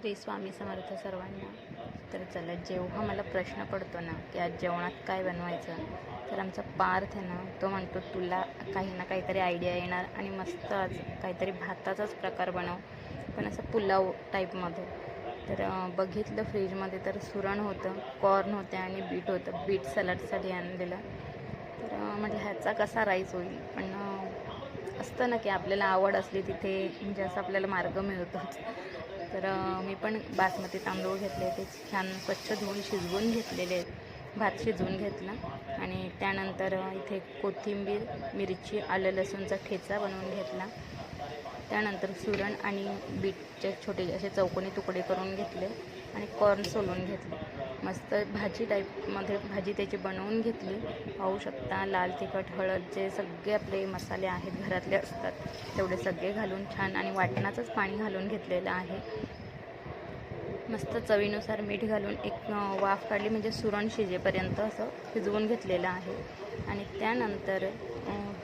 श्री स्वामी समर्थ सर्वांना. तर चला, जेव्हा मला प्रश्न पडतो ना की आज जेवणात काय बनवायचं, तर आमचा पार्थ आहे ना, तो म्हणतो तुला काही ना काहीतरी आयडिया येणार आणि मस्त आज काहीतरी भाताचाच प्रकार बनव, पण असं पुलाव टाईपमध्ये. तर बघितलं फ्रीजमध्ये तर सुरण होतं, कॉर्न होते आणि बीट होतं. बीट सलाडसाठी आणलेलं. तर म्हटलं ह्याचा कसा राईस होईल, पण असतं ना की आपल्याला आवड असली तिथे म्हणजे असं आपल्याला मार्ग मिळतोच. तर मी पण बासमती तांदूळ घेतले, ते छान स्वच्छ धुवून शिजवून घेतलेले आहेत. भात शिजवून घेतला आणि त्यानंतर इथे कोथिंबीर, मिरची, आलं लसूणचा ठेचा बनवून घेतला. त्यानंतर सुरण आणि बीटचे छोटे असे चौकोनी तुकडे करून घेतले आणि कॉर्न सोलून घेतले. मस्त भाजी टाईपमध्ये भाजी त्याची बनवून घेतली. पाहू शकता, लाल तिखट, हळद, जे सगळे आपले मसाले आहेत घरातले असतात तेवढे सगळे घालून छान, आणि वाटणाचंच पाणी घालून घेतलेलं आहे. मस्त चवीनुसार मीठ घालून एक वाफ काढली, म्हणजे सुरण शिजेपर्यंत असं शिजवून घेतलेलं आहे. आणि त्यानंतर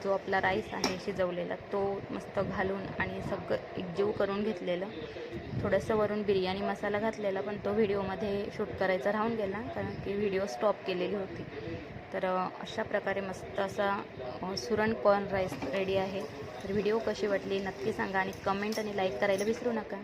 जो आपला राईस आहे शिजवलेला, तो मस्त घालून आणि सगळं एकजीव करून घेतलेलं. थोडंसं वरून बिर्याणी मसाला घातलेला, पण तो व्हिडिओमध्ये शूट करायचा राहून गेला कारण की व्हिडिओ स्टॉप केलेली होती. तर अशा प्रकारे मस्त असा सुरण कॉर्न राईस रेडी आहे. तर व्हिडिओ कशी वाटली नक्की सांगा आणि कमेंट आणि लाईक करायला विसरू नका.